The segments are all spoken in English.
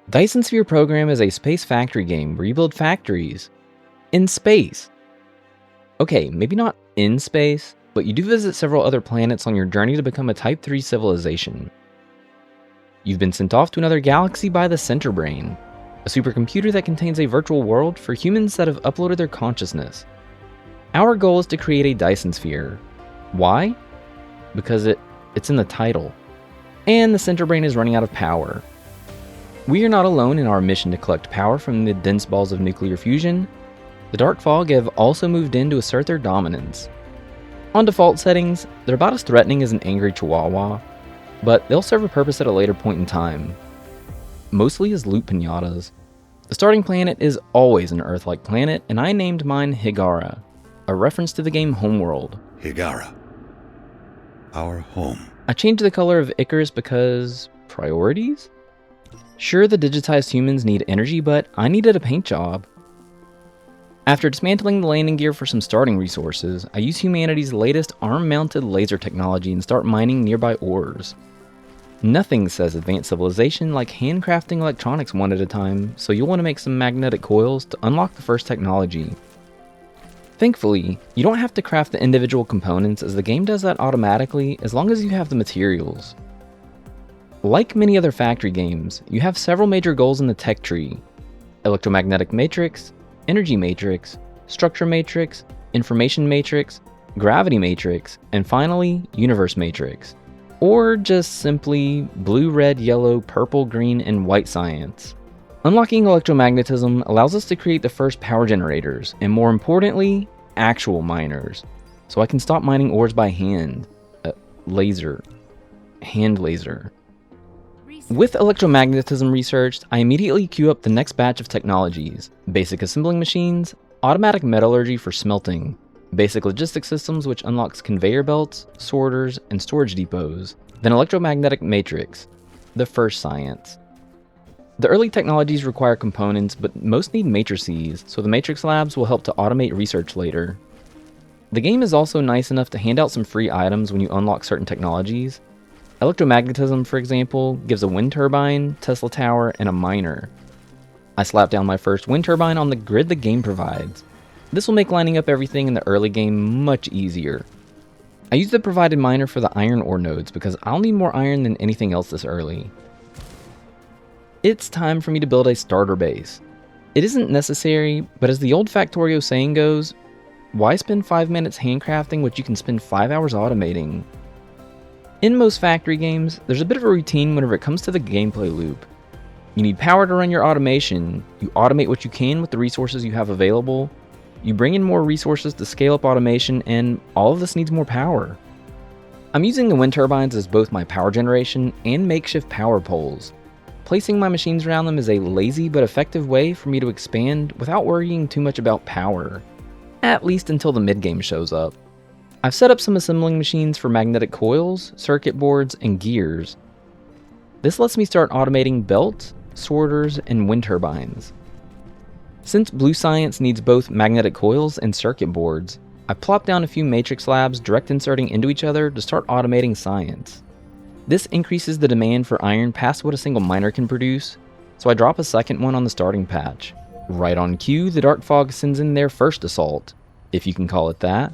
Dyson Sphere Program is a space factory game where you build factories in space. Okay, maybe not in space, but you do visit several other planets on your journey to become a Type 3 civilization. You've been sent off to another galaxy by the Center Brain, a supercomputer that contains a virtual world for humans that have uploaded their consciousness. Our goal is to create a Dyson Sphere. Why? Because it's in the title. And the Center Brain is running out of power. We are not alone in our mission to collect power from the dense balls of nuclear fusion. The Dark Fog have also moved in to assert their dominance. On default settings, they're about as threatening as an angry chihuahua, but they'll serve a purpose at a later point in time. Mostly as loot pinatas. The starting planet is always an Earth-like planet, and I named mine Higara, a reference to the game Homeworld. Higara. Our home. I changed the color of Icarus because... priorities? Sure, the digitized humans need energy, but I needed a paint job. After dismantling the landing gear for some starting resources, I use humanity's latest arm-mounted laser technology and start mining nearby ores. Nothing says advanced civilization like handcrafting electronics one at a time, so you'll want to make some magnetic coils to unlock the first technology. Thankfully, you don't have to craft the individual components as the game does that automatically as long as you have the materials. Like many other factory games, you have several major goals in the tech tree: electromagnetic matrix, energy matrix, structure matrix, information matrix, gravity matrix, and finally, universe matrix. Or just simply blue, red, yellow, purple, green, and white science. Unlocking electromagnetism allows us to create the first power generators, and more importantly, actual miners. So I can stop mining ores by hand. Hand laser. With electromagnetism researched, I immediately queue up the next batch of technologies: basic assembling machines, automatic metallurgy for smelting, basic logistics systems which unlocks conveyor belts, sorters, and storage depots, then electromagnetic matrix, the first science. The early technologies require components, but most need matrices, so the matrix labs will help to automate research later. The game is also nice enough to hand out some free items when you unlock certain technologies. Electromagnetism, for example, gives a wind turbine, Tesla tower, and a miner. I slapped down my first wind turbine on the grid the game provides. This will make lining up everything in the early game much easier. I used the provided miner for the iron ore nodes because I'll need more iron than anything else this early. It's time for me to build a starter base. It isn't necessary, but as the old Factorio saying goes, why spend 5 minutes handcrafting what you can spend 5 hours automating? In most factory games, there's a bit of a routine whenever it comes to the gameplay loop. You need power to run your automation, you automate what you can with the resources you have available, you bring in more resources to scale up automation, and all of this needs more power. I'm using the wind turbines as both my power generation and makeshift power poles. Placing my machines around them is a lazy but effective way for me to expand without worrying too much about power. At least until the mid-game shows up. I've set up some assembling machines for magnetic coils, circuit boards, and gears. This lets me start automating belts, sorters, and wind turbines. Since Blue Science needs both magnetic coils and circuit boards, I plopped down a few matrix labs direct inserting into each other to start automating science. This increases the demand for iron past what a single miner can produce, so I drop a second one on the starting patch. Right on cue, the Dark Fog sends in their first assault, if you can call it that.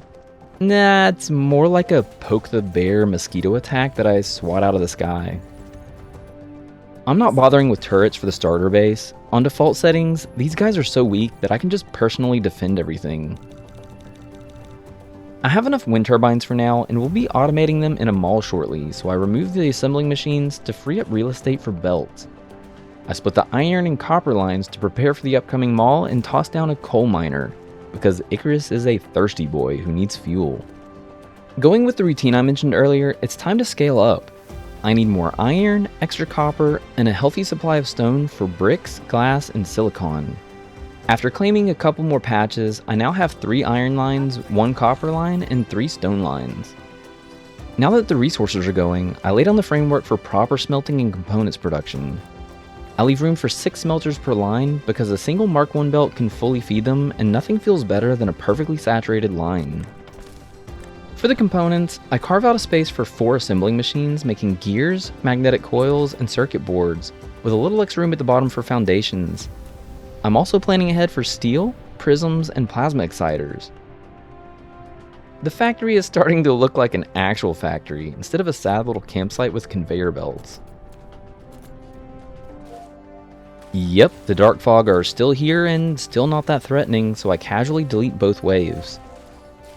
Nah, it's more like a poke the bear mosquito attack that I swat out of the sky. I'm not bothering with turrets for the starter base. On default settings, these guys are so weak that I can just personally defend everything. I have enough wind turbines for now, and will be automating them in a mall shortly, so I removed the assembling machines to free up real estate for belts. I split the iron and copper lines to prepare for the upcoming mall and tossed down a coal miner, because Icarus is a thirsty boy who needs fuel. Going with the routine I mentioned earlier, it's time to scale up. I need more iron, extra copper, and a healthy supply of stone for bricks, glass, and silicon. After claiming a couple more patches, I now have 3 iron lines, 1 copper line, and 3 stone lines. Now that the resources are going, I laid down the framework for proper smelting and components production. I leave room for 6 smelters per line because a single Mark I belt can fully feed them, and nothing feels better than a perfectly saturated line. For the components, I carve out a space for 4 assembling machines making gears, magnetic coils, and circuit boards, with a little extra room at the bottom for foundations. I'm also planning ahead for steel, prisms, and plasma exciters. The factory is starting to look like an actual factory instead of a sad little campsite with conveyor belts. Yep, the dark fog are still here and still not that threatening, so I casually delete both waves.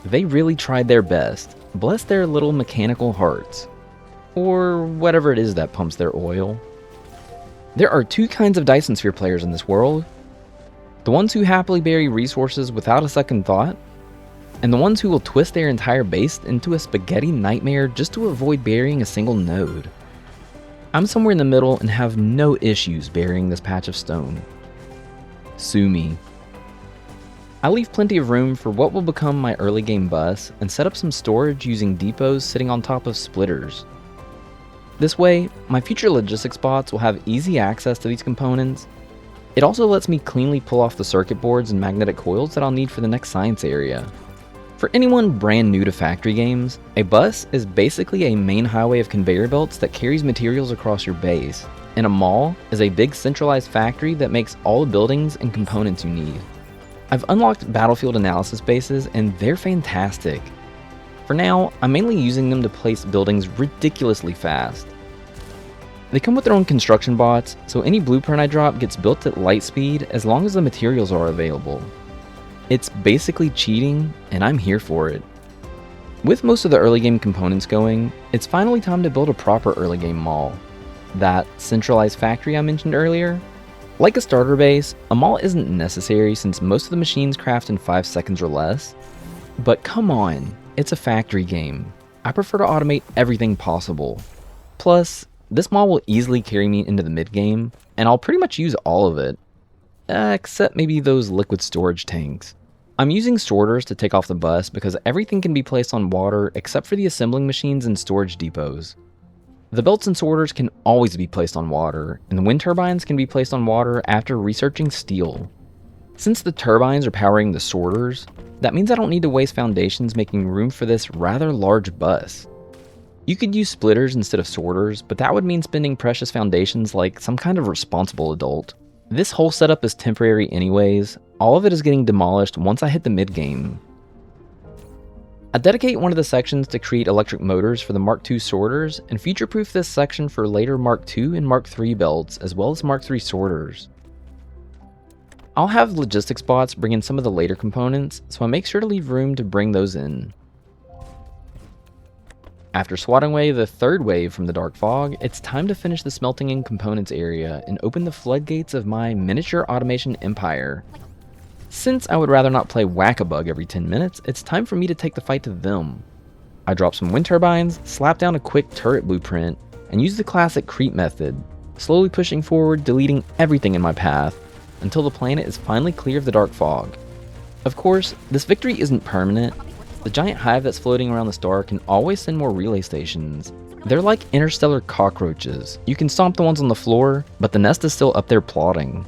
They really tried their best. Bless their little mechanical hearts. Or whatever it is that pumps their oil. There are 2 kinds of Dyson Sphere players in this world. The ones who happily bury resources without a second thought, and the ones who will twist their entire base into a spaghetti nightmare just to avoid burying a single node. I'm somewhere in the middle and have no issues burying this patch of stone. Sue me. I leave plenty of room for what will become my early game bus and set up some storage using depots sitting on top of splitters. This way, my future logistics bots will have easy access to these components. It also lets me cleanly pull off the circuit boards and magnetic coils that I'll need for the next science area. For anyone brand new to factory games, a bus is basically a main highway of conveyor belts that carries materials across your base, and a mall is a big centralized factory that makes all the buildings and components you need. I've unlocked battlefield analysis bases and they're fantastic. For now, I'm mainly using them to place buildings ridiculously fast. They come with their own construction bots, so any blueprint I drop gets built at light speed as long as the materials are available. It's basically cheating, and I'm here for it. With most of the early game components going, it's finally time to build a proper early game mall. That centralized factory I mentioned earlier? Like a starter base, a mall isn't necessary since most of the machines craft in 5 seconds or less. But come on, it's a factory game. I prefer to automate everything possible. Plus, this mall will easily carry me into the mid game, and I'll pretty much use all of it. Except maybe those liquid storage tanks. I'm using sorters to take off the bus because everything can be placed on water except for the assembling machines and storage depots. The belts and sorters can always be placed on water, and the wind turbines can be placed on water after researching steel. Since the turbines are powering the sorters, that means I don't need to waste foundations making room for this rather large bus. You could use splitters instead of sorters, but that would mean spending precious foundations like some kind of responsible adult. This whole setup is temporary anyways, all of it is getting demolished once I hit the mid-game. I dedicate one of the sections to create electric motors for the Mark II sorters, and future-proof this section for later Mark II and Mark III belts, as well as Mark III sorters. I'll have logistics bots bring in some of the later components, so I make sure to leave room to bring those in. After swatting away the 3rd wave from the dark fog, it's time to finish the smelting and components area and open the floodgates of my miniature automation empire. Since I would rather not play whack-a-bug every 10 minutes, it's time for me to take the fight to them. I drop some wind turbines, slap down a quick turret blueprint, and use the classic creep method, slowly pushing forward, deleting everything in my path, until the planet is finally clear of the dark fog. Of course, this victory isn't permanent. The giant hive that's floating around the star can always send more relay stations. They're like interstellar cockroaches. You can stomp the ones on the floor, but the nest is still up there plotting.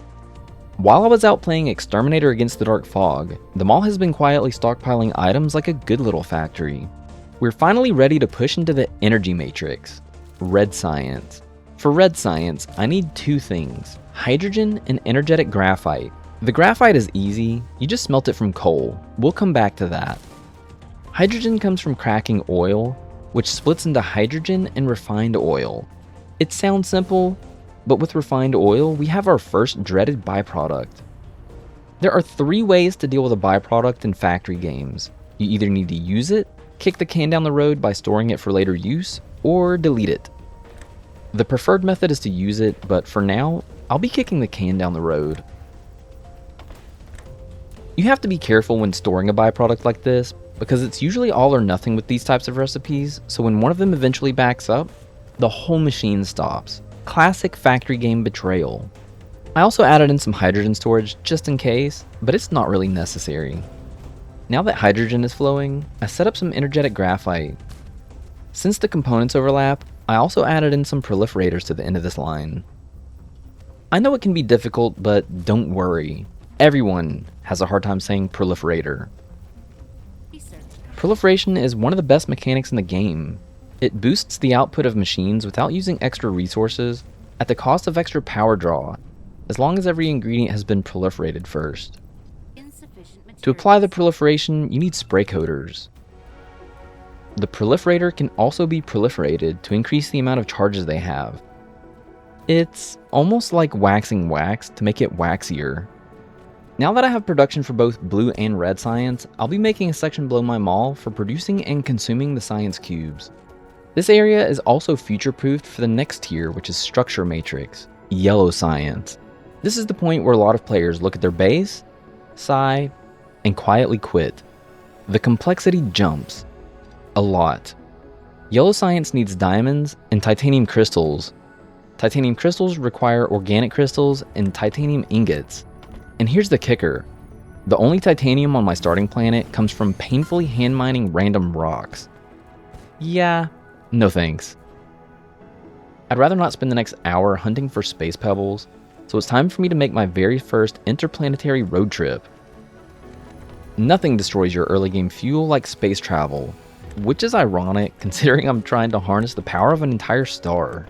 While I was out playing Exterminator against the dark fog, the mall has been quietly stockpiling items like a good little factory. We're finally ready to push into the energy matrix. Red science. For red science, I need 2 things: hydrogen and energetic graphite. The graphite is easy, you just smelt it from coal. We'll come back to that. Hydrogen comes from cracking oil, which splits into hydrogen and refined oil. It sounds simple, but with refined oil, we have our first dreaded byproduct. There are 3 ways to deal with a byproduct in factory games. You either need to use it, kick the can down the road by storing it for later use, or delete it. The preferred method is to use it, but for now, I'll be kicking the can down the road. You have to be careful when storing a byproduct like this, because it's usually all or nothing with these types of recipes, so when one of them eventually backs up, the whole machine stops. Classic factory game betrayal. I also added in some hydrogen storage just in case, but it's not really necessary. Now that hydrogen is flowing, I set up some energetic graphite. Since the components overlap, I also added in some proliferators to the end of this line. I know it can be difficult, but don't worry. Everyone has a hard time saying proliferator. Proliferation is one of the best mechanics in the game. It boosts the output of machines without using extra resources at the cost of extra power draw, as long as every ingredient has been proliferated first. To apply the proliferation, you need spray coaters. The proliferator can also be proliferated to increase the amount of charges they have. It's almost like waxing wax to make it waxier. Now that I have production for both blue and red science, I'll be making a section below my mall for producing and consuming the science cubes. This area is also future-proofed for the next tier, which is structure matrix, yellow science. This is the point where a lot of players look at their base, sigh, and quietly quit. The complexity jumps. A lot. Yellow science needs diamonds and titanium crystals. Titanium crystals require organic crystals and titanium ingots. And here's the kicker. The only titanium on my starting planet comes from painfully hand mining random rocks. Yeah, no thanks. I'd rather not spend the next hour hunting for space pebbles, so it's time for me to make my very first interplanetary road trip. Nothing destroys your early game fuel like space travel, which is ironic considering I'm trying to harness the power of an entire star.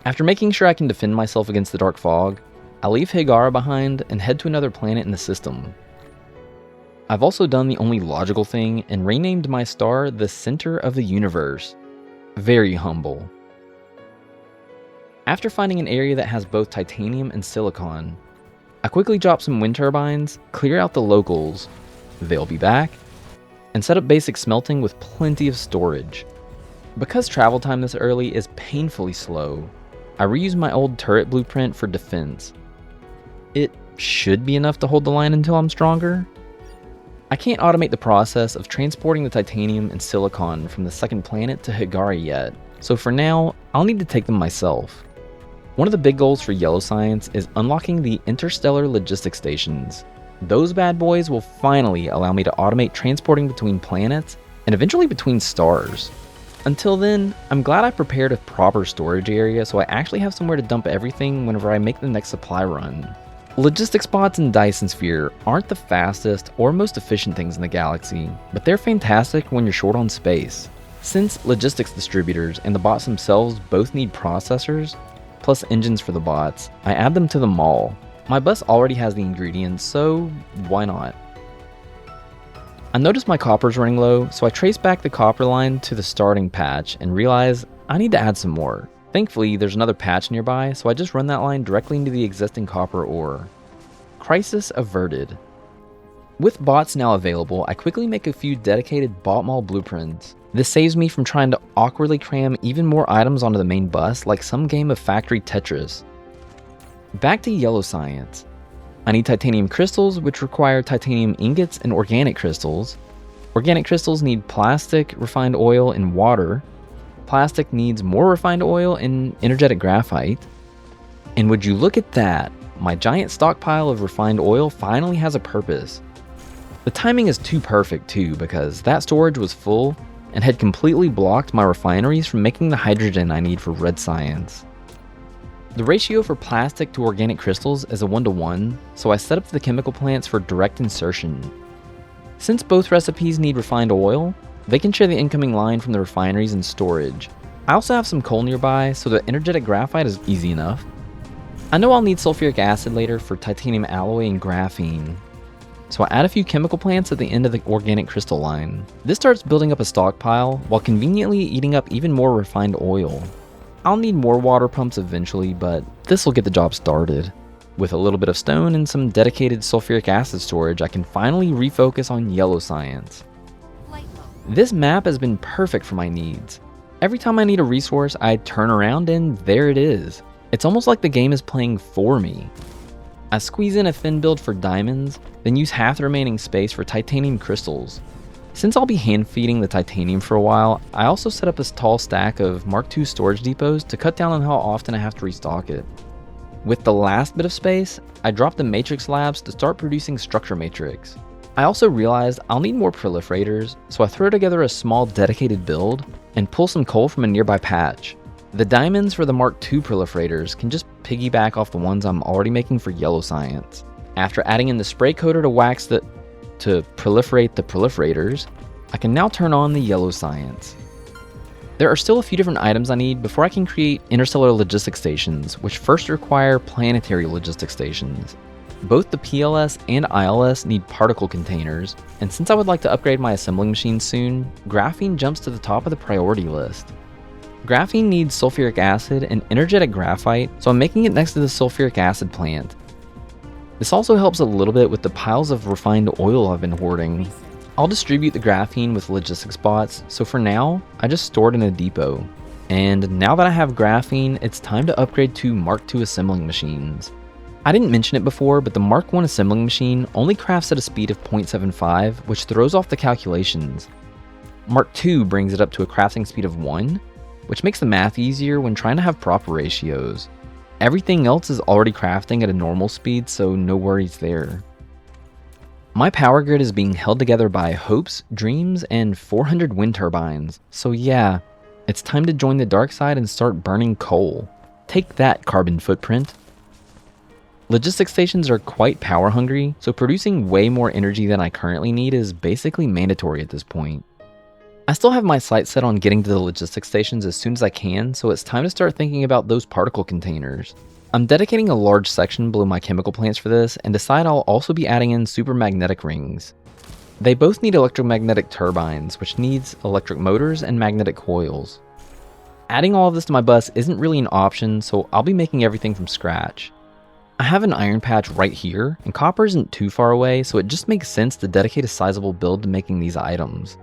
After making sure I can defend myself against the dark fog, I'll leave Higara behind and head to another planet in the system. I've also done the only logical thing and renamed my star the center of the universe. Very humble. After finding an area that has both titanium and silicon, I quickly drop some wind turbines, clear out the locals, they'll be back, and set up basic smelting with plenty of storage. Because travel time this early is painfully slow, I reuse my old turret blueprint for defense. It should be enough to hold the line until I'm stronger. I can't automate the process of transporting the titanium and silicon from the second planet to Higari yet, so for now, I'll need to take them myself. One of the big goals for Yellow Science is unlocking the interstellar logistics stations. Those bad boys will finally allow me to automate transporting between planets and eventually between stars. Until then, I'm glad I prepared a proper storage area so I actually have somewhere to dump everything whenever I make the next supply run. Logistics bots in Dyson Sphere aren't the fastest or most efficient things in the galaxy, but they're fantastic when you're short on space. Since logistics distributors and the bots themselves both need processors, plus engines for the bots, I add them to the mall. My bus already has the ingredients, so why not? I noticed my copper's running low, so I trace back the copper line to the starting patch and realize I need to add some more. Thankfully, there's another patch nearby, so I just run that line directly into the existing copper ore. Crisis averted. With bots now available, I quickly make a few dedicated bot mall blueprints. This saves me from trying to awkwardly cram even more items onto the main bus like some game of factory Tetris. Back to Yellow Science. I need titanium crystals, which require titanium ingots and organic crystals. Organic crystals need plastic, refined oil, and water. Plastic needs more refined oil and energetic graphite. And would you look at that, my giant stockpile of refined oil finally has a purpose. The timing is too perfect too, because that storage was full and had completely blocked my refineries from making the hydrogen I need for red science. The ratio for plastic to organic crystals is a 1:1, so I set up the chemical plants for direct insertion. Since both recipes need refined oil, they can share the incoming line from the refineries and storage. I also have some coal nearby, so the energetic graphite is easy enough. I know I'll need sulfuric acid later for titanium alloy and graphene, so I add a few chemical plants at the end of the organic crystal line. This starts building up a stockpile, while conveniently eating up even more refined oil. I'll need more water pumps eventually, but this will get the job started. With a little bit of stone and some dedicated sulfuric acid storage, I can finally refocus on Yellow Science. This map has been perfect for my needs. Every time I need a resource, I turn around and there it is. It's almost like the game is playing for me. I squeeze in a thin build for diamonds, then use half the remaining space for titanium crystals. Since I'll be hand feeding the titanium for a while, I also set up this tall stack of Mark II storage depots to cut down on how often I have to restock it. With the last bit of space, I drop the matrix labs to start producing structure matrix. I also realized I'll need more proliferators, so I throw together a small dedicated build and pull some coal from a nearby patch. The diamonds for the Mark II proliferators can just piggyback off the ones I'm already making for Yellow Science. After adding in the spray coater to proliferate the proliferators, I can now turn on the yellow science. There are still a few different items I need before I can create interstellar logistics stations, which first require planetary logistics stations. Both the PLS and ILS need particle containers, and since I would like to upgrade my assembling machine soon, graphene jumps to the top of the priority list. Graphene needs sulfuric acid and energetic graphite, so I'm making it next to the sulfuric acid plant. This also helps a little bit with the piles of refined oil I've been hoarding. I'll distribute the graphene with logistics bots, so for now, I just store it in a depot. And now that I have graphene, it's time to upgrade to Mark II assembling machines. I didn't mention it before, but the Mark I assembling machine only crafts at a speed of 0.75, which throws off the calculations. Mark II brings it up to a crafting speed of 1, which makes the math easier when trying to have proper ratios. Everything else is already crafting at a normal speed, so no worries there. My power grid is being held together by hopes, dreams, and 400 wind turbines, so yeah, it's time to join the dark side and start burning coal. Take that, carbon footprint. Logistics stations are quite power hungry, so producing way more energy than I currently need is basically mandatory at this point. I still have my sights set on getting to the logistics stations as soon as I can, so it's time to start thinking about those particle containers. I'm dedicating a large section below my chemical plants for this, and decide I'll also be adding in supermagnetic rings. They both need electromagnetic turbines, which needs electric motors and magnetic coils. Adding all of this to my bus isn't really an option, so I'll be making everything from scratch. I have an iron patch right here, and copper isn't too far away, so it just makes sense to dedicate a sizable build to making these items.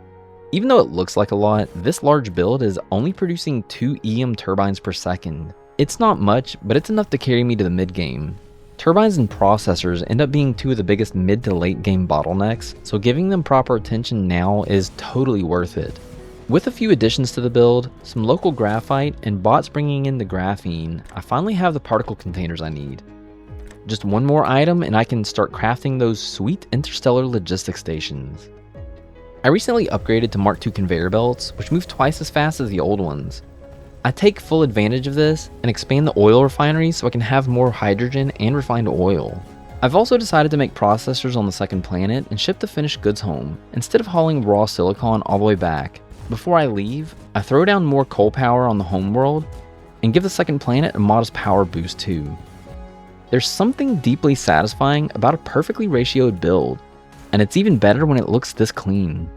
Even though it looks like a lot, this large build is only producing 2 EM turbines per second. It's not much, but it's enough to carry me to the mid-game. Turbines and processors end up being 2 of the biggest mid to late game bottlenecks, so giving them proper attention now is totally worth it. With a few additions to the build, some local graphite, and bots bringing in the graphene, I finally have the particle containers I need. Just one more item and I can start crafting those sweet interstellar logistics stations. I recently upgraded to Mark II conveyor belts, which move twice as fast as the old ones. I take full advantage of this and expand the oil refinery so I can have more hydrogen and refined oil. I've also decided to make processors on the second planet and ship the finished goods home, instead of hauling raw silicon all the way back. Before I leave, I throw down more coal power on the home world and give the second planet a modest power boost too. There's something deeply satisfying about a perfectly ratioed build, and it's even better when it looks this clean.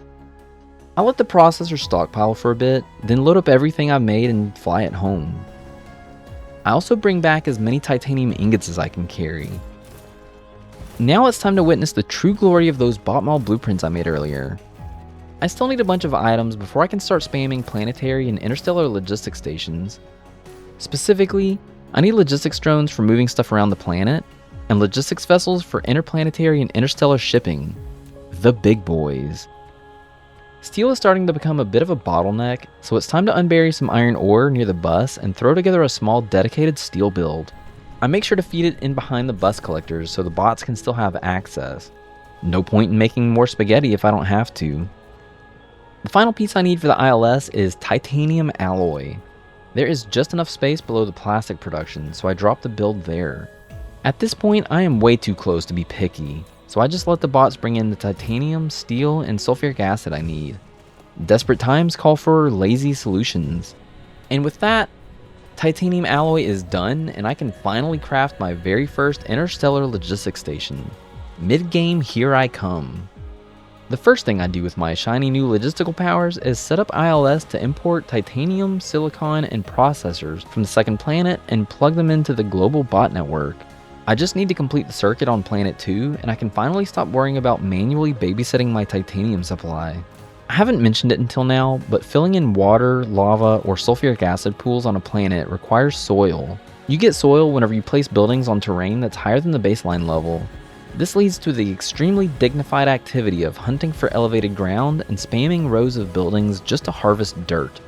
I'll let the processor stockpile for a bit, then load up everything I've made and fly it home. I also bring back as many titanium ingots as I can carry. Now it's time to witness the true glory of those botmal blueprints I made earlier. I still need a bunch of items before I can start spamming planetary and interstellar logistics stations. Specifically, I need logistics drones for moving stuff around the planet, and logistics vessels for interplanetary and interstellar shipping. The big boys. Steel is starting to become a bit of a bottleneck, so it's time to unbury some iron ore near the bus and throw together a small dedicated steel build. I make sure to feed it in behind the bus collectors so the bots can still have access. No point in making more spaghetti if I don't have to. The final piece I need for the ILS is titanium alloy. There is just enough space below the plastic production, so I drop the build there. At this point, I am way too close to be picky, so I just let the bots bring in the titanium, steel, and sulfuric acid I need. Desperate times call for lazy solutions. And with that, titanium alloy is done, and I can finally craft my very first interstellar logistics station. Mid-game, here I come. The first thing I do with my shiny new logistical powers is set up ILS to import titanium, silicon, and processors from the second planet and plug them into the global bot network. I just need to complete the circuit on planet 2, and I can finally stop worrying about manually babysitting my titanium supply. I haven't mentioned it until now, but filling in water, lava, or sulfuric acid pools on a planet requires soil. You get soil whenever you place buildings on terrain that's higher than the baseline level. This leads to the extremely dignified activity of hunting for elevated ground and spamming rows of buildings just to harvest dirt.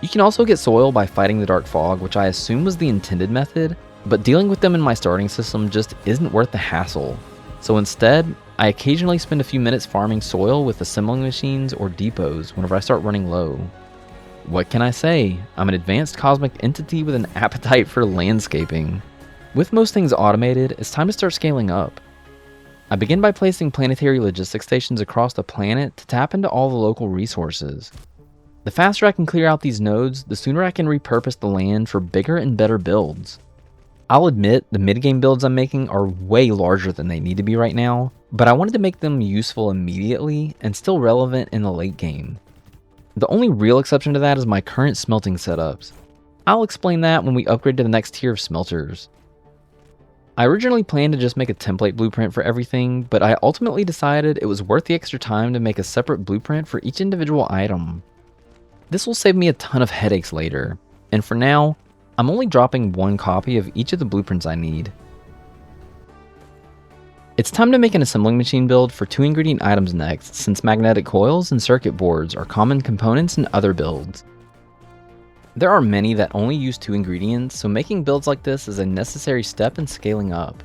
You can also get soil by fighting the dark fog, which I assume was the intended method, but dealing with them in my starting system just isn't worth the hassle. So instead, I occasionally spend a few minutes farming soil with assembling machines or depots whenever I start running low. What can I say? I'm an advanced cosmic entity with an appetite for landscaping. With most things automated, it's time to start scaling up. I begin by placing planetary logistics stations across the planet to tap into all the local resources. The faster I can clear out these nodes, the sooner I can repurpose the land for bigger and better builds. I'll admit the mid-game builds I'm making are way larger than they need to be right now, but I wanted to make them useful immediately and still relevant in the late game. The only real exception to that is my current smelting setups. I'll explain that when we upgrade to the next tier of smelters. I originally planned to just make a template blueprint for everything, but I ultimately decided it was worth the extra time to make a separate blueprint for each individual item. This will save me a ton of headaches later, and for now, I'm only dropping one copy of each of the blueprints I need. It's time to make an assembling machine build for 2 ingredient items next, since magnetic coils and circuit boards are common components in other builds. There are many that only use 2 ingredients, so making builds like this is a necessary step in scaling up.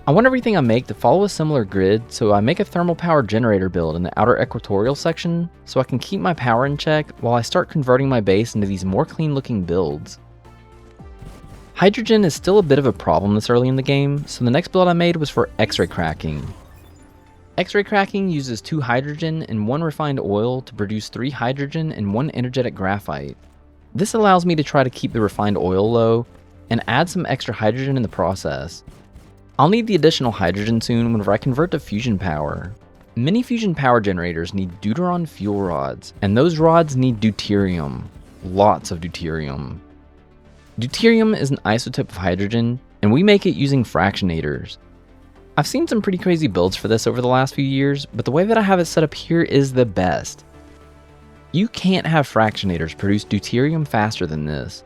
I want everything I make to follow a similar grid, so I make a thermal power generator build in the outer equatorial section so I can keep my power in check while I start converting my base into these more clean looking builds. Hydrogen is still a bit of a problem this early in the game, so the next build I made was for X-ray cracking. X-ray cracking uses 2 hydrogen and 1 refined oil to produce 3 hydrogen and 1 energetic graphite. This allows me to try to keep the refined oil low and add some extra hydrogen in the process. I'll need the additional hydrogen soon whenever I convert to fusion power. Many fusion power generators need deuteron fuel rods, and those rods need deuterium. Lots of deuterium. Deuterium is an isotope of hydrogen, and we make it using fractionators. I've seen some pretty crazy builds for this over the last few years, but the way that I have it set up here is the best. You can't have fractionators produce deuterium faster than this.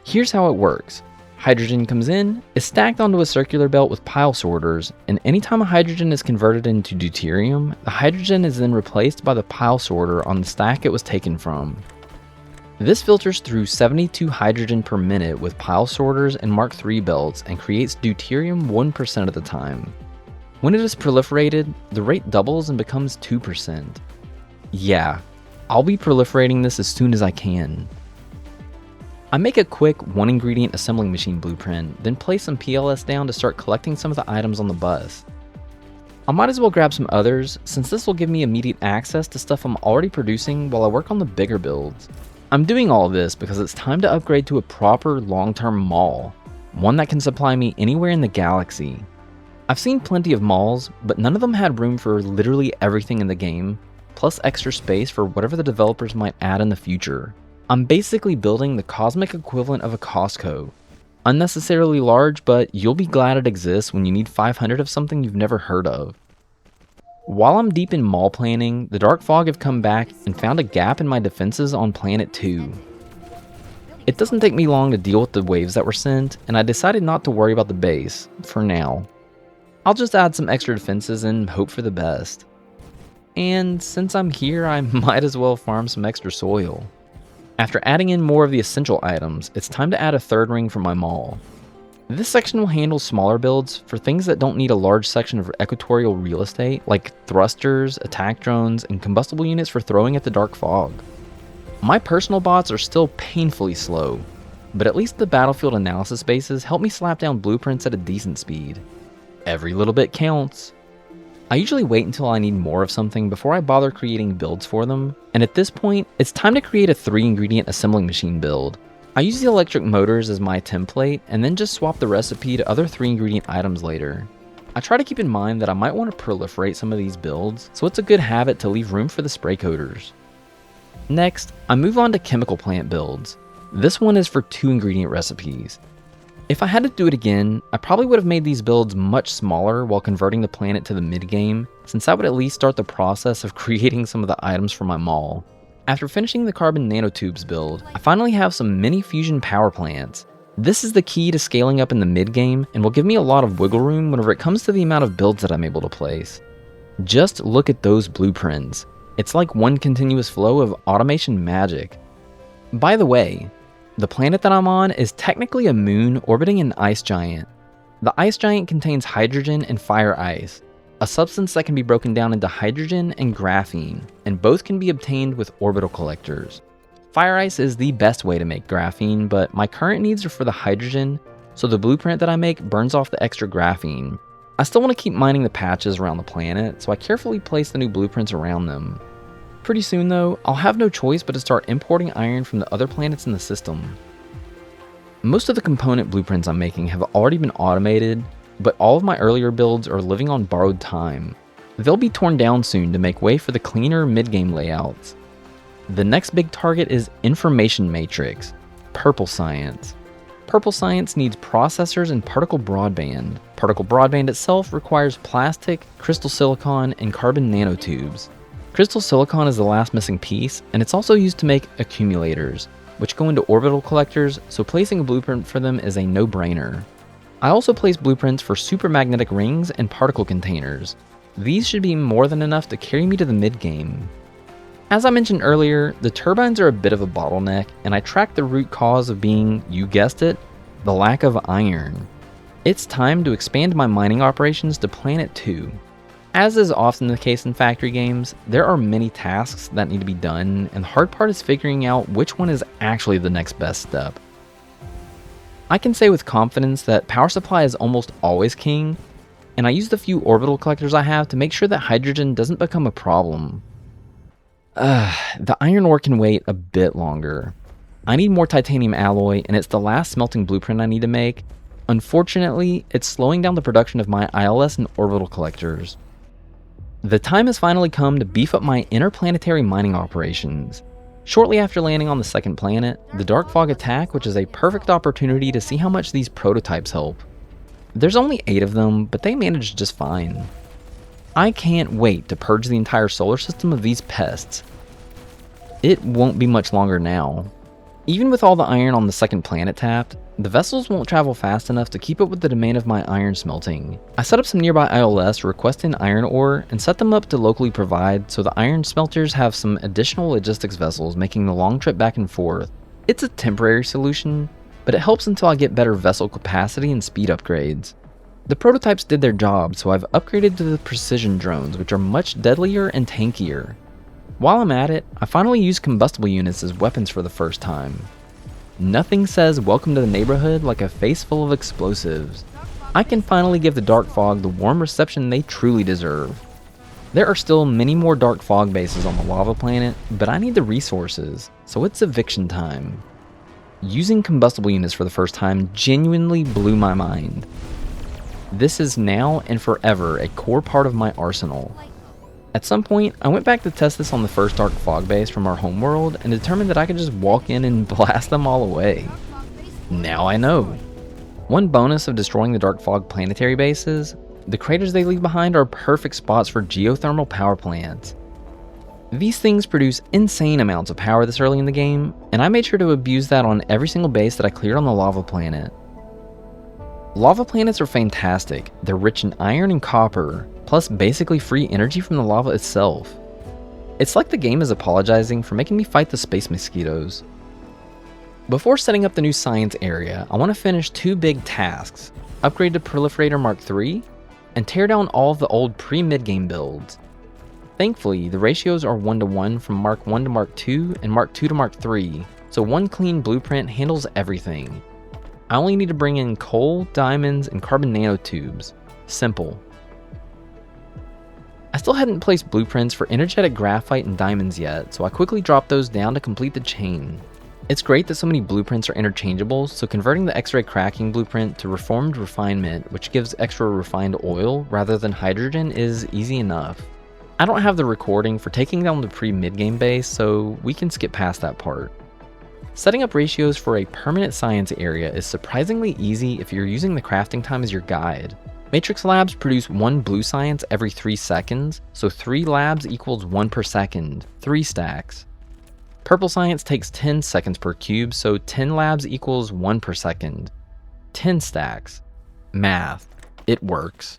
Here's how it works. Hydrogen comes in, is stacked onto a circular belt with pile sorters, and anytime a hydrogen is converted into deuterium, the hydrogen is then replaced by the pile sorter on the stack it was taken from. This filters through 72 hydrogen per minute with pile sorters and Mark III belts and creates deuterium 1% of the time. When it is proliferated, the rate doubles and becomes 2%. Yeah, I'll be proliferating this as soon as I can. I make a quick 1 ingredient assembling machine blueprint, then place some PLS down to start collecting some of the items on the bus. I might as well grab some others, since this will give me immediate access to stuff I'm already producing while I work on the bigger builds. I'm doing all of this because it's time to upgrade to a proper long-term mall, one that can supply me anywhere in the galaxy. I've seen plenty of malls, but none of them had room for literally everything in the game, plus extra space for whatever the developers might add in the future. I'm basically building the cosmic equivalent of a Costco. Unnecessarily large, but you'll be glad it exists when you need 500 of something you've never heard of. While I'm deep in mall planning, the Dark Fog have come back and found a gap in my defenses on Planet 2. It doesn't take me long to deal with the waves that were sent, and I decided not to worry about the base, for now. I'll just add some extra defenses and hope for the best. And since I'm here, I might as well farm some extra soil. After adding in more of the essential items, it's time to add a 3rd ring for my mall. This section will handle smaller builds for things that don't need a large section of equatorial real estate, like thrusters, attack drones, and combustible units for throwing at the Dark Fog. My personal bots are still painfully slow, but at least the battlefield analysis bases help me slap down blueprints at a decent speed. Every little bit counts. I usually wait until I need more of something before I bother creating builds for them, and at this point, it's time to create a 3 ingredient assembling machine build. I use the electric motors as my template, and then just swap the recipe to other 3 ingredient items later. I try to keep in mind that I might want to proliferate some of these builds, so it's a good habit to leave room for the spray coaters. Next, I move on to chemical plant builds. This one is for 2 ingredient recipes. If I had to do it again, I probably would have made these builds much smaller while converting the planet to the mid-game, since that would at least start the process of creating some of the items for my mall. After finishing the carbon nanotubes build, I finally have some mini fusion power plants. This is the key to scaling up in the mid-game and will give me a lot of wiggle room whenever it comes to the amount of builds that I'm able to place. Just look at those blueprints. It's like one continuous flow of automation magic. By the way, the planet that I'm on is technically a moon orbiting an ice giant. The ice giant contains hydrogen and fire ice, a substance that can be broken down into hydrogen and graphene, and both can be obtained with orbital collectors. Fire ice is the best way to make graphene, but my current needs are for the hydrogen, so the blueprint that I make burns off the extra graphene. I still want to keep mining the patches around the planet, so I carefully place the new blueprints around them. Pretty soon though, I'll have no choice but to start importing iron from the other planets in the system. Most of the component blueprints I'm making have already been automated, but all of my earlier builds are living on borrowed time. They'll be torn down soon to make way for the cleaner mid-game layouts. The next big target is Information Matrix, Purple Science. Purple Science needs processors and particle broadband. Particle broadband itself requires plastic, crystal silicon, and carbon nanotubes. Crystal silicon is the last missing piece, and it's also used to make accumulators, which go into orbital collectors, so placing a blueprint for them is a no-brainer. I also place blueprints for supermagnetic rings and particle containers. These should be more than enough to carry me to the mid-game. As I mentioned earlier, the turbines are a bit of a bottleneck, and I tracked the root cause of being, you guessed it, the lack of iron. It's time to expand my mining operations to Planet 2. As is often the case in factory games, there are many tasks that need to be done, and the hard part is figuring out which one is actually the next best step. I can say with confidence that power supply is almost always king, and I use the few orbital collectors I have to make sure that hydrogen doesn't become a problem. The iron ore can wait a bit longer. I need more titanium alloy, and it's the last smelting blueprint I need to make. Unfortunately, it's slowing down the production of my ILS and orbital collectors. The time has finally come to beef up my interplanetary mining operations. Shortly after landing on the second planet, the Dark Fog attack, which is a perfect opportunity to see how much these prototypes help. There's only 8 of them, but they manage just fine. I can't wait to purge the entire solar system of these pests. It won't be much longer now. Even with all the iron on the second planet tapped, the vessels won't travel fast enough to keep up with the demand of my iron smelting. I set up some nearby ILS requesting iron ore and set them up to locally provide so the iron smelters have some additional logistics vessels making the long trip back and forth. It's a temporary solution, but it helps until I get better vessel capacity and speed upgrades. The prototypes did their job, so I've upgraded to the precision drones, which are much deadlier and tankier. While I'm at it, I finally used combustible units as weapons for the first time. Nothing says welcome to the neighborhood like a face full of explosives. I can finally give the Dark Fog the warm reception they truly deserve. There are still many more Dark Fog bases on the lava planet, but I need the resources, so it's eviction time. Using combustible units for the first time genuinely blew my mind. This is now and forever a core part of my arsenal. At some point, I went back to test this on the first Dark Fog base from our homeworld and determined that I could just walk in and blast them all away. Now I know. One bonus of destroying the Dark Fog planetary bases, the craters they leave behind are perfect spots for geothermal power plants. These things produce insane amounts of power this early in the game, and I made sure to abuse that on every single base that I cleared on the lava planet. Lava planets are fantastic. They're rich in iron and copper, plus basically free energy from the lava itself. It's like the game is apologizing for making me fight the space mosquitoes. Before setting up the new science area, I want to finish 2 big tasks: upgrade to Proliferator Mark III, and tear down all of the old pre-mid-game builds. Thankfully, the ratios are 1:1 from Mark 1 to Mark 2 and Mark 2 to Mark 3, so one clean blueprint handles everything. I only need to bring in coal, diamonds, and carbon nanotubes. Simple. I still hadn't placed blueprints for energetic graphite and diamonds yet, so I quickly dropped those down to complete the chain. It's great that so many blueprints are interchangeable, so converting the X-ray cracking blueprint to reformed refinement, which gives extra refined oil rather than hydrogen, is easy enough. I don't have the recording for taking down the pre-mid-game base, so we can skip past that part. Setting up ratios for a permanent science area is surprisingly easy if you're using the crafting time as your guide. Matrix labs produce 1 blue science every 3 seconds, so 3 labs equals 1 per second, 3 stacks. Purple science takes 10 seconds per cube, so 10 labs equals 1 per second, 10 stacks. Math. It works.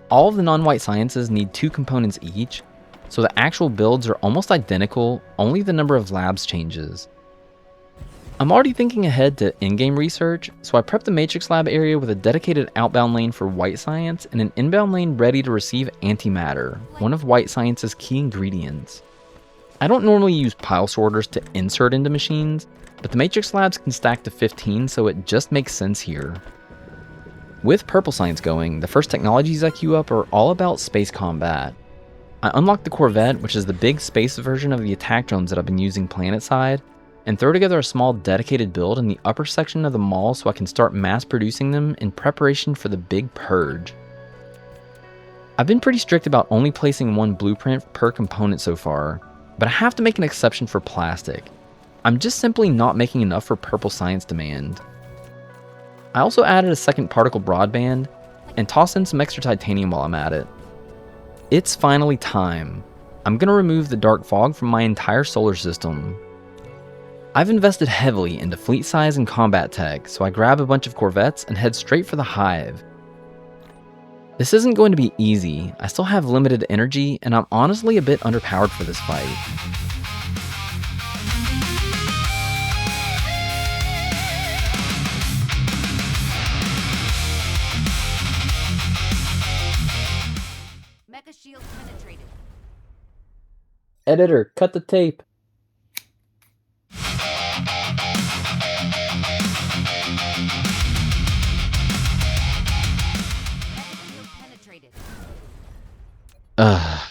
All of the non-white sciences need 2 components each, so the actual builds are almost identical, only the number of labs changes. I'm already thinking ahead to in-game research, so I prepped the Matrix Lab area with a dedicated outbound lane for white science and an inbound lane ready to receive antimatter, one of white science's key ingredients. I don't normally use pile sorters to insert into machines, but the matrix slabs can stack to 15, so it just makes sense here. With purple science going, the first technologies I queue up are all about space combat. I unlock the Corvette, which is the big space version of the attack drones that I've been using planetside, and throw together a small dedicated build in the upper section of the mall so I can start mass producing them in preparation for the big purge. I've been pretty strict about only placing one blueprint per component so far, but I have to make an exception for plastic. I'm just simply not making enough for purple science demand. I also added a second particle broadband and tossed in some extra titanium while I'm at it. It's finally time. I'm gonna remove the dark fog from my entire solar system. I've invested heavily into fleet size and combat tech, so I grab a bunch of Corvettes and head straight for the hive. This isn't going to be easy. I still have limited energy, and I'm honestly a bit underpowered for this fight. Mecha shield penetrated. Editor, cut the tape. Ugh.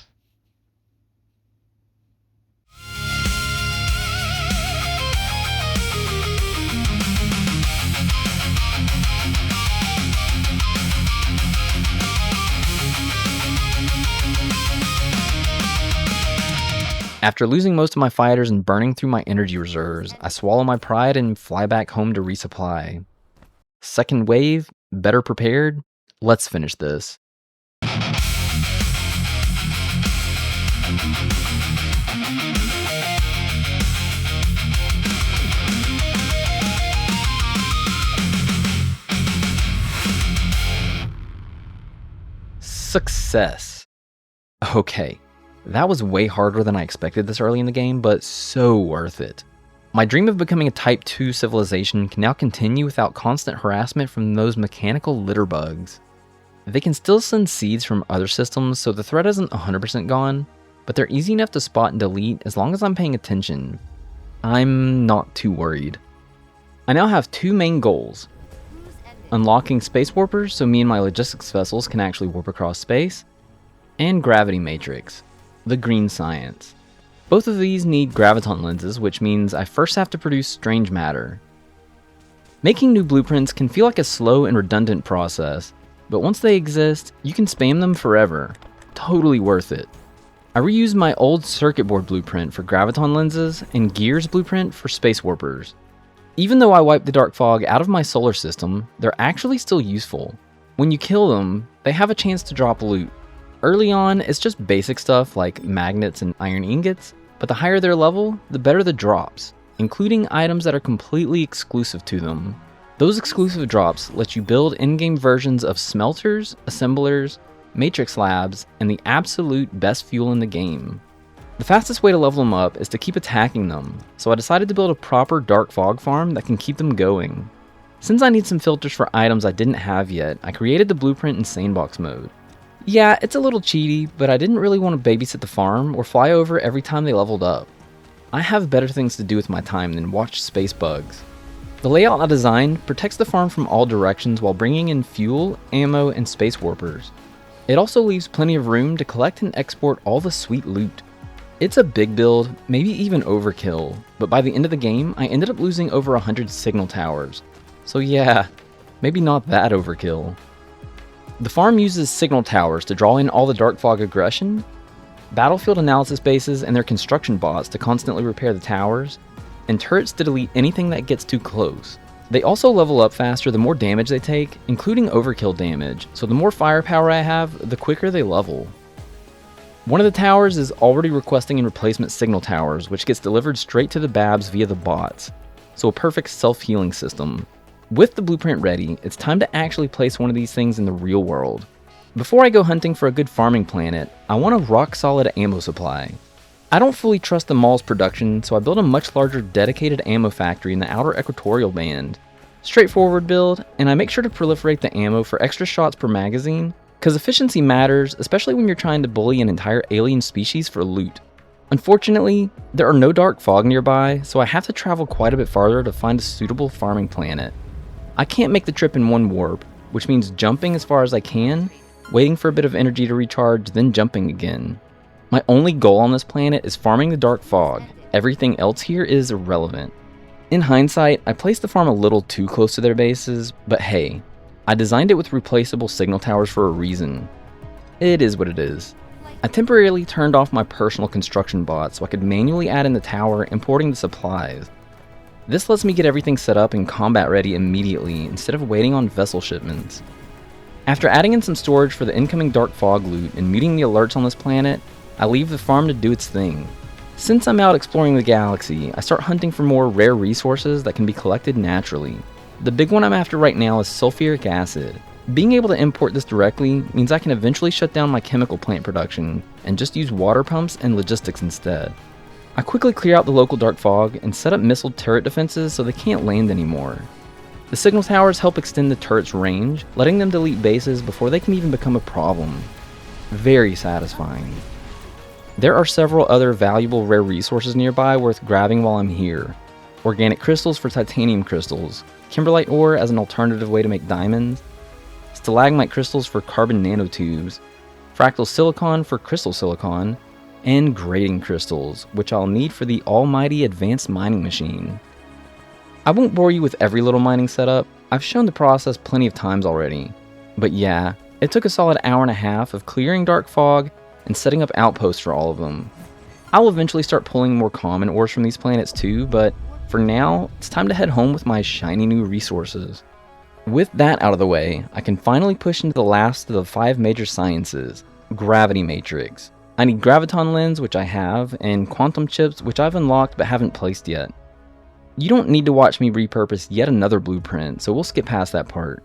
After losing most of my fighters and burning through my energy reserves, I swallow my pride and fly back home to resupply. Second wave, better prepared? Let's finish this. Success. Okay, that was way harder than I expected this early in the game, but so worth it. My dream of becoming a Type 2 civilization can now continue without constant harassment from those mechanical litter bugs. They can still send seeds from other systems, so the threat isn't 100% gone, but they're easy enough to spot and delete as long as I'm paying attention. I'm not too worried. I now have two main goals. Unlocking space warpers so me and my logistics vessels can actually warp across space, and gravity matrix, the green science. Both of these need graviton lenses, which means I first have to produce strange matter. Making new blueprints can feel like a slow and redundant process, but once they exist, you can spam them forever. Totally worth it. I reused my old circuit board blueprint for graviton lenses and Gears blueprint for space warpers. Even though I wiped the dark fog out of my solar system, they're actually still useful. When you kill them, they have a chance to drop loot. Early on, it's just basic stuff like magnets and iron ingots, but the higher their level, the better the drops, including items that are completely exclusive to them. Those exclusive drops let you build in-game versions of smelters, assemblers, matrix labs, and the absolute best fuel in the game. The fastest way to level them up is to keep attacking them, so I decided to build a proper dark fog farm that can keep them going. Since I need some filters for items I didn't have yet, I created the blueprint in sandbox mode. Yeah, it's a little cheaty, but I didn't really want to babysit the farm or fly over every time they leveled up. I have better things to do with my time than watch space bugs. The layout I designed protects the farm from all directions while bringing in fuel, ammo, and space warpers. It also leaves plenty of room to collect and export all the sweet loot. It's a big build, maybe even overkill, but by the end of the game, I ended up losing over 100 signal towers. So yeah, maybe not that overkill. The farm uses signal towers to draw in all the dark fog aggression, battlefield analysis bases and their construction bots to constantly repair the towers, and turrets to delete anything that gets too close. They also level up faster the more damage they take, including overkill damage, so the more firepower I have, the quicker they level. One of the towers is already requesting in replacement signal towers, which gets delivered straight to the Babs via the bots, so a perfect self-healing system. With the blueprint ready, it's time to actually place one of these things in the real world. Before I go hunting for a good farming planet, I want a rock-solid ammo supply. I don't fully trust the mall's production, so I built a much larger dedicated ammo factory in the outer equatorial band. Straightforward build, and I make sure to proliferate the ammo for extra shots per magazine, because efficiency matters, especially when you're trying to bully an entire alien species for loot. Unfortunately, there are no dark fog nearby, so I have to travel quite a bit farther to find a suitable farming planet. I can't make the trip in one warp, which means jumping as far as I can, waiting for a bit of energy to recharge, then jumping again. My only goal on this planet is farming the dark fog. Everything else here is irrelevant. In hindsight, I placed the farm a little too close to their bases, but hey, I designed it with replaceable signal towers for a reason. It is what it is. I temporarily turned off my personal construction bot so I could manually add in the tower, importing the supplies. This lets me get everything set up and combat ready immediately instead of waiting on vessel shipments. After adding in some storage for the incoming dark fog loot and muting the alerts on this planet, I leave the farm to do its thing. Since I'm out exploring the galaxy, I start hunting for more rare resources that can be collected naturally. The big one I'm after right now is sulfuric acid. Being able to import this directly means I can eventually shut down my chemical plant production and just use water pumps and logistics instead. I quickly clear out the local dark fog and set up missile turret defenses so they can't land anymore. The signal towers help extend the turret's range, letting them delete bases before they can even become a problem. Very satisfying. There are several other valuable rare resources nearby worth grabbing while I'm here. Organic crystals for titanium crystals, kimberlite ore as an alternative way to make diamonds, stalagmite crystals for carbon nanotubes, fractal silicon for crystal silicon, and grading crystals, which I'll need for the almighty advanced mining machine. I won't bore you with every little mining setup, I've shown the process plenty of times already. But yeah, it took a solid hour and a half of clearing dark fog and setting up outposts for all of them. I'll eventually start pulling more common ores from these planets too, but for now, it's time to head home with my shiny new resources. With that out of the way, I can finally push into the last of the 5 major sciences, gravity matrix. I need graviton lens, which I have, and quantum chips, which I've unlocked but haven't placed yet. You don't need to watch me repurpose yet another blueprint, so we'll skip past that part.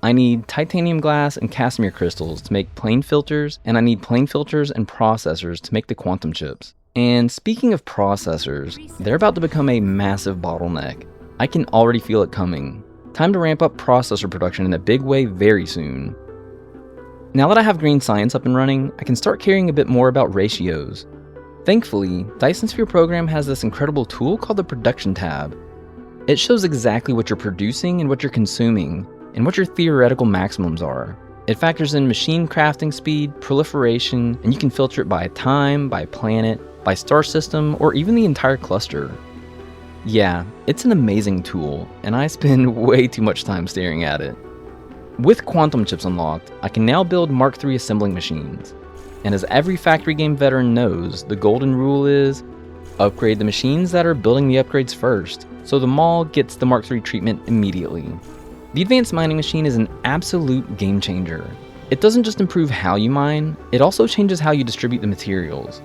I need titanium glass and casimir crystals to make plane filters, and I need plane filters and processors to make the quantum chips. And speaking of processors, they're about to become a massive bottleneck. I can already feel it coming. Time to ramp up processor production in a big way very soon. Now that I have green science up and running, I can start caring a bit more about ratios. Thankfully, Dyson Sphere program has this incredible tool called the production tab. It shows exactly what you're producing and what you're consuming, and what your theoretical maximums are. It factors in machine crafting speed, proliferation, and you can filter it by time, by planet, by star system, or even the entire cluster. Yeah, it's an amazing tool, and I spend way too much time staring at it. With quantum chips unlocked, I can now build Mark III assembling machines. And as every factory game veteran knows, the golden rule is, upgrade the machines that are building the upgrades first, so the mall gets the Mark III treatment immediately. The advanced mining machine is an absolute game changer. It doesn't just improve how you mine, it also changes how you distribute the materials.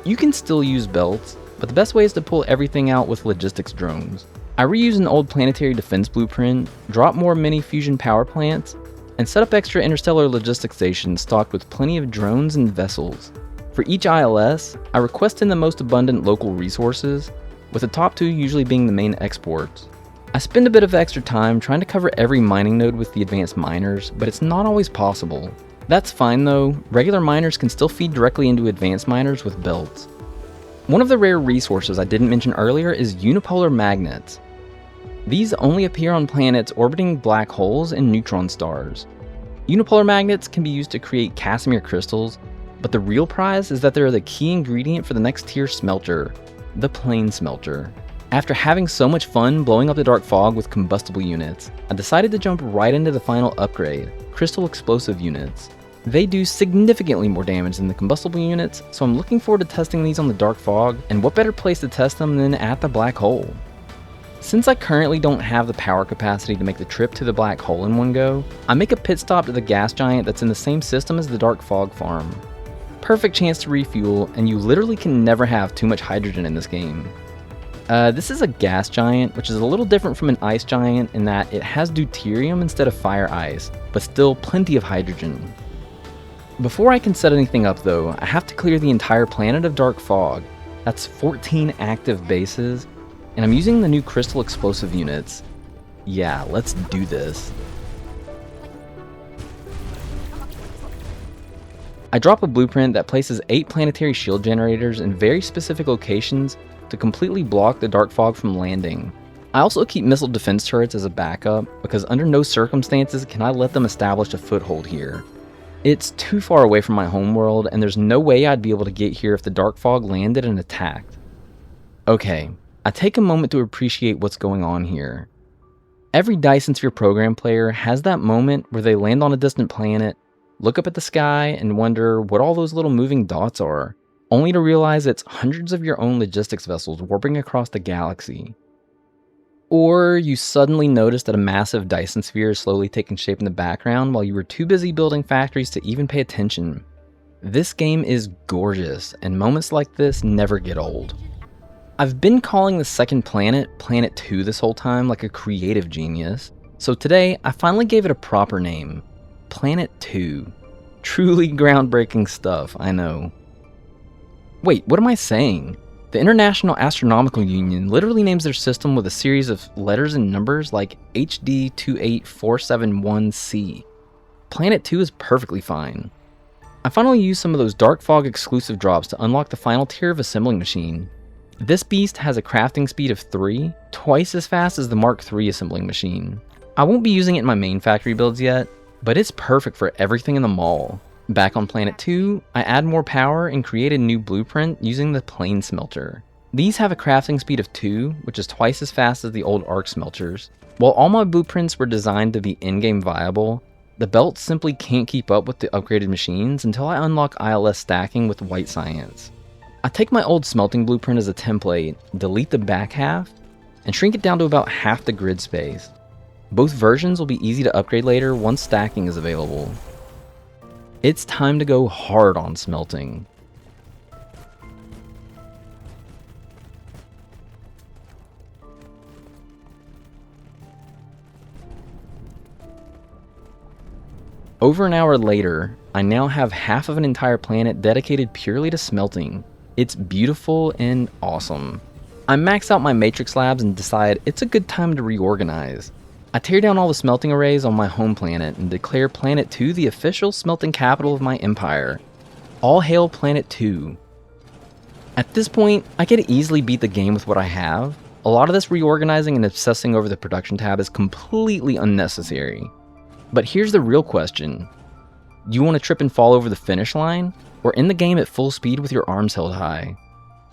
You can still use belts, but the best way is to pull everything out with logistics drones. I reuse an old planetary defense blueprint, drop more mini fusion power plants, and set up extra interstellar logistics stations stocked with plenty of drones and vessels. For each ILS, I request in the most abundant local resources, with the top 2 usually being the main exports. I spend a bit of extra time trying to cover every mining node with the advanced miners, but it's not always possible. That's fine though, regular miners can still feed directly into advanced miners with belts. One of the rare resources I didn't mention earlier is unipolar magnets. These only appear on planets orbiting black holes and neutron stars. Unipolar magnets can be used to create casimir crystals, but the real prize is that they're the key ingredient for the next tier smelter, the plane smelter. After having so much fun blowing up the dark fog with combustible units, I decided to jump right into the final upgrade, crystal explosive units. They do significantly more damage than the combustible units, so I'm looking forward to testing these on the dark fog, and what better place to test them than at the black hole. Since I currently don't have the power capacity to make the trip to the black hole in one go, I make a pit stop to the gas giant that's in the same system as the dark fog farm. Perfect chance to refuel, and you literally can never have too much hydrogen in this game. This is a gas giant, which is a little different from an ice giant in that it has deuterium instead of fire ice, but still plenty of hydrogen. Before I can set anything up though, I have to clear the entire planet of dark fog. That's 14 active bases, and I'm using the new crystal explosive units. Yeah, let's do this. I drop a blueprint that places 8 planetary shield generators in very specific locations to completely block the dark fog from landing. I also keep missile defense turrets as a backup, because under no circumstances can I let them establish a foothold here. It's too far away from my homeworld, and there's no way I'd be able to get here if the dark fog landed and attacked. Okay, I take a moment to appreciate what's going on here. Every Dyson Sphere program player has that moment where they land on a distant planet, look up at the sky, and wonder what all those little moving dots are, only to realize it's hundreds of your own logistics vessels warping across the galaxy. Or you suddenly notice that a massive Dyson Sphere is slowly taking shape in the background while you were too busy building factories to even pay attention. This game is gorgeous, and moments like this never get old. I've been calling the second planet Planet 2 this whole time like a creative genius, so today I finally gave it a proper name, Planet 2. Truly groundbreaking stuff, I know. Wait, what am I saying? The International Astronomical Union literally names their system with a series of letters and numbers like HD28471C. Planet 2 is perfectly fine. I finally used some of those Dark Fog exclusive drops to unlock the final tier of assembling machine. This beast has a crafting speed of 3, twice as fast as the Mark III assembling machine. I won't be using it in my main factory builds yet, but it's perfect for everything in the mall. Back on Planet 2, I add more power and create a new blueprint using the plane smelter. These have a crafting speed of 2, which is twice as fast as the old arc smelters. While all my blueprints were designed to be in-game viable, the belt simply can't keep up with the upgraded machines until I unlock ILS stacking with white science. I take my old smelting blueprint as a template, delete the back half, and shrink it down to about half the grid space. Both versions will be easy to upgrade later once stacking is available. It's time to go hard on smelting. Over an hour later, I now have half of an entire planet dedicated purely to smelting. It's beautiful and awesome. I max out my matrix labs and decide it's a good time to reorganize. I tear down all the smelting arrays on my home planet and declare Planet 2 the official smelting capital of my empire. All hail Planet 2. At this point, I could easily beat the game with what I have. A lot of this reorganizing and obsessing over the production tab is completely unnecessary. But here's the real question. Do you want to trip and fall over the finish line, or end the game at full speed with your arms held high?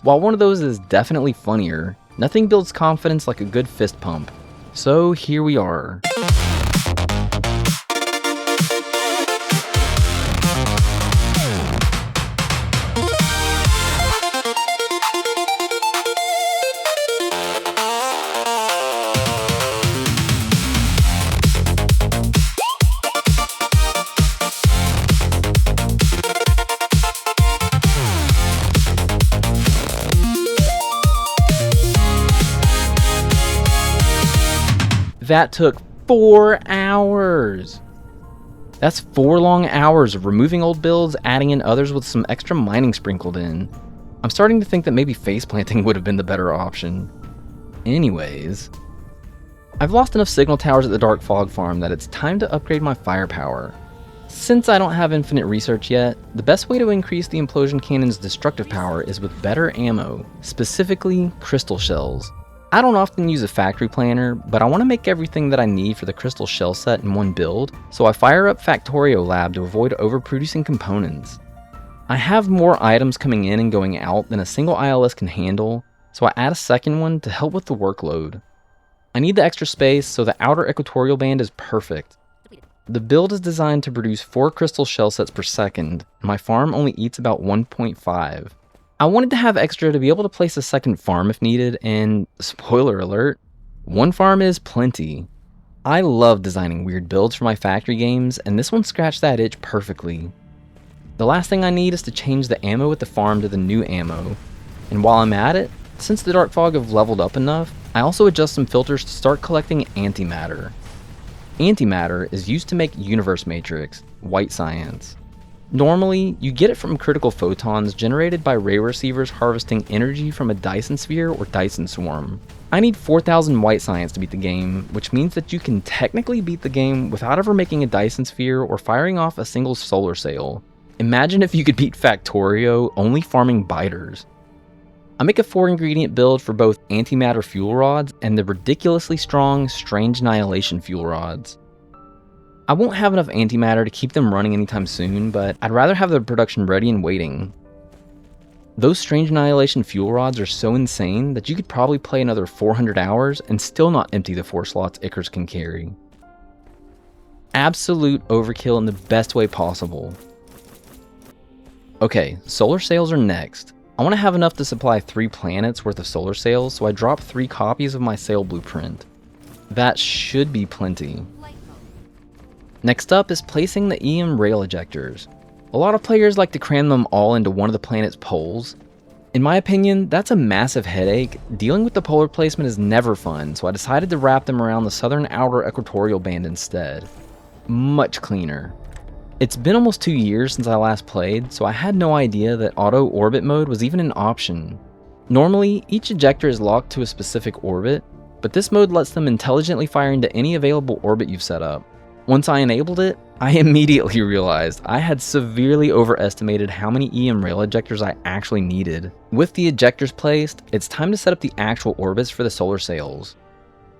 While one of those is definitely funnier, nothing builds confidence like a good fist pump. So here we are. That took 4 hours. That's 4 long hours of removing old builds, adding in others with some extra mining sprinkled in. I'm starting to think that maybe face planting would have been the better option. Anyways, I've lost enough signal towers at the Dark Fog farm that it's time to upgrade my firepower. Since I don't have infinite research yet, the best way to increase the implosion cannon's destructive power is with better ammo, specifically crystal shells. I don't often use a factory planner, but I want to make everything that I need for the crystal shell set in one build, so I fire up Factorio Lab to avoid overproducing components. I have more items coming in and going out than a single ILS can handle, so I add a second one to help with the workload. I need the extra space, so the outer equatorial band is perfect. The build is designed to produce 4 crystal shell sets per second, and my farm only eats about 1.5. I wanted to have extra to be able to place a second farm if needed, and spoiler alert, one farm is plenty. I love designing weird builds for my factory games, and this one scratched that itch perfectly. The last thing I need is to change the ammo at the farm to the new ammo, and while I'm at it, since the Dark Fog have leveled up enough, I also adjust some filters to start collecting antimatter. Antimatter is used to make universe matrix, white science. Normally, you get it from critical photons generated by ray receivers harvesting energy from a Dyson sphere or Dyson swarm. I need 4,000 white science to beat the game, which means that you can technically beat the game without ever making a Dyson sphere or firing off a single solar sail. Imagine if you could beat Factorio only farming biters. I make a 4-ingredient build for both antimatter fuel rods and the ridiculously strong Strange Annihilation fuel rods. I won't have enough antimatter to keep them running anytime soon, but I'd rather have the production ready and waiting. Those Strange Annihilation fuel rods are so insane that you could probably play another 400 hours and still not empty the 4 slots Icarus can carry. Absolute overkill in the best way possible. Okay, solar sails are next. I want to have enough to supply 3 planets worth of solar sails, so I drop 3 copies of my sail blueprint. That should be plenty. Next up is placing the EM rail ejectors. A lot of players like to cram them all into one of the planet's poles. In my opinion, that's a massive headache. Dealing with the polar placement is never fun, so I decided to wrap them around the southern outer equatorial band instead. Much cleaner. It's been almost 2 years since I last played, so I had no idea that auto orbit mode was even an option. Normally, each ejector is locked to a specific orbit, but this mode lets them intelligently fire into any available orbit you've set up. Once I enabled it, I immediately realized I had severely overestimated how many EM rail ejectors I actually needed. With the ejectors placed, it's time to set up the actual orbits for the solar sails.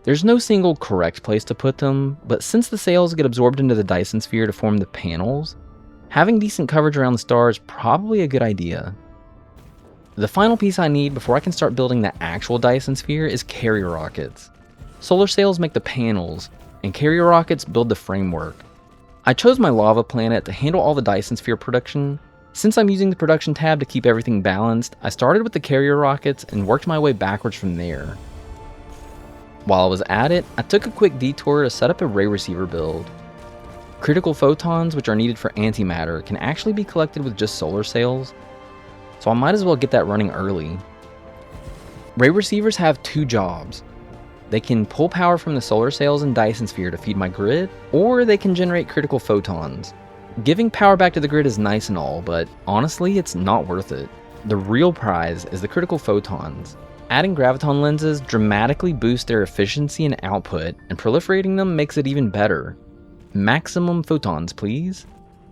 There's no single correct place to put them, but since the sails get absorbed into the Dyson sphere to form the panels, having decent coverage around the star is probably a good idea. The final piece I need before I can start building the actual Dyson sphere is carrier rockets. Solar sails make the panels, and carrier rockets build the framework. I chose my lava planet to handle all the Dyson sphere production. Since I'm using the production tab to keep everything balanced, I started with the carrier rockets and worked my way backwards from there. While I was at it, I took a quick detour to set up a ray receiver build. Critical photons, which are needed for antimatter, can actually be collected with just solar sails, so I might as well get that running early. Ray receivers have 2 jobs. They can pull power from the solar sails and Dyson sphere to feed my grid, or they can generate critical photons. Giving power back to the grid is nice and all, but honestly, it's not worth it. The real prize is the critical photons. Adding graviton lenses dramatically boosts their efficiency and output, and proliferating them makes it even better. Maximum photons, please.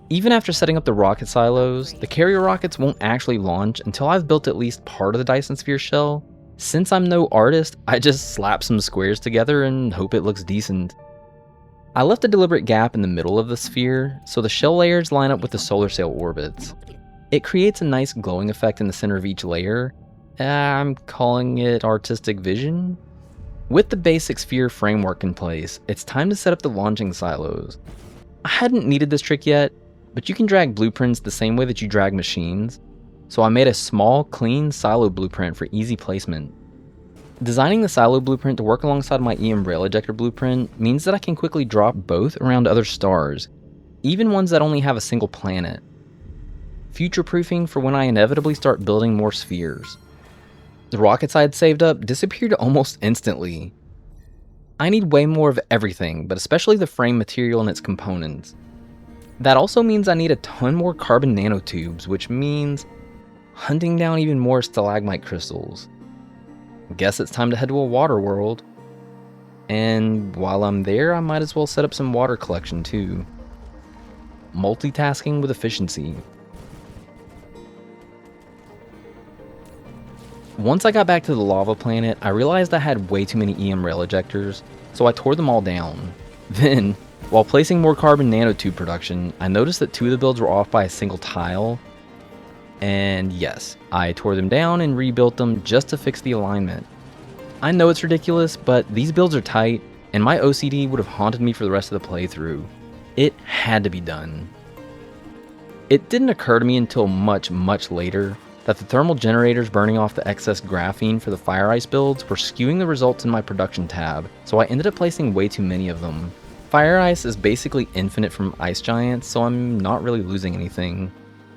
Even after setting up the rocket silos, the carrier rockets won't actually launch until I've built at least part of the Dyson sphere shell. Since I'm no artist, I just slap some squares together and hope it looks decent. I left a deliberate gap in the middle of the sphere, so the shell layers line up with the solar sail orbits. It creates a nice glowing effect in the center of each layer. I'm calling it artistic vision. With the basic sphere framework in place, it's time to set up the launching silos. I hadn't needed this trick yet, but you can drag blueprints the same way that you drag machines, so I made a small, clean silo blueprint for easy placement. Designing the silo blueprint to work alongside my EM rail ejector blueprint means that I can quickly drop both around other stars, even ones that only have a single planet. Future-proofing for when I inevitably start building more spheres. The rockets I had saved up disappeared almost instantly. I need way more of everything, but especially the frame material and its components. That also means I need a ton more carbon nanotubes, which means hunting down even more stalagmite crystals. Guess it's time to head to a water world. And while I'm there, I might as well set up some water collection too. Multitasking with efficiency. Once I got back to the lava planet, I realized I had way too many EM rail ejectors, so I tore them all down. Then, while placing more carbon nanotube production, I noticed that 2 of the builds were off by a single tile. And yes, I tore them down and rebuilt them just to fix the alignment. I know it's ridiculous, but these builds are tight, and my OCD would have haunted me for the rest of the playthrough. It had to be done. It didn't occur to me until much, much later that the thermal generators burning off the excess graphene for the fire ice builds were skewing the results in my production tab, so I ended up placing way too many of them. Fire ice is basically infinite from ice giants, so I'm not really losing anything.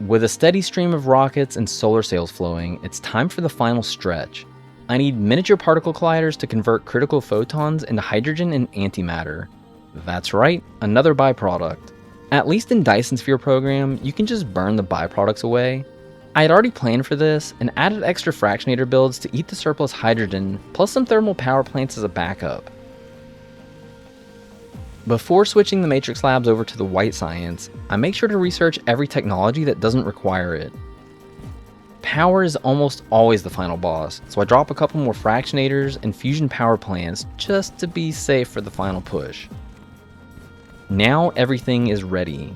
With a steady stream of rockets and solar sails flowing, it's time for the final stretch. I need miniature particle colliders to convert critical photons into hydrogen and antimatter. That's right, another byproduct. At least in Dyson Sphere program, you can just burn the byproducts away. I had already planned for this and added extra fractionator builds to eat the surplus hydrogen, plus some thermal power plants as a backup. Before switching the matrix labs over to the white science, I make sure to research every technology that doesn't require it. Power is almost always the final boss, so I drop a couple more fractionators and fusion power plants just to be safe for the final push. Now everything is ready.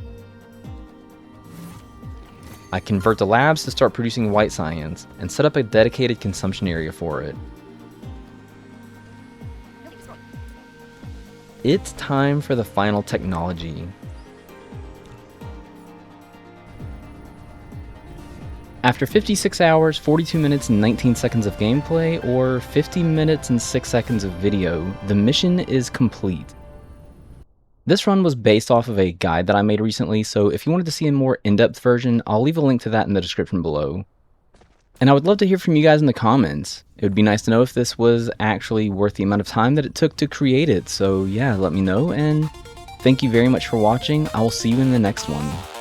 I convert the labs to start producing white science and set up a dedicated consumption area for it. It's time for the final technology. After 56 hours, 42 minutes and 19 seconds of gameplay, or 50 minutes and 6 seconds of video, the mission is complete. This run was based off of a guide that I made recently, so if you wanted to see a more in-depth version, I'll leave a link to that in the description below. And I would love to hear from you guys in the comments. It would be nice to know if this was actually worth the amount of time that it took to create it, so yeah, let me know, and thank you very much for watching. I will see you in the next one.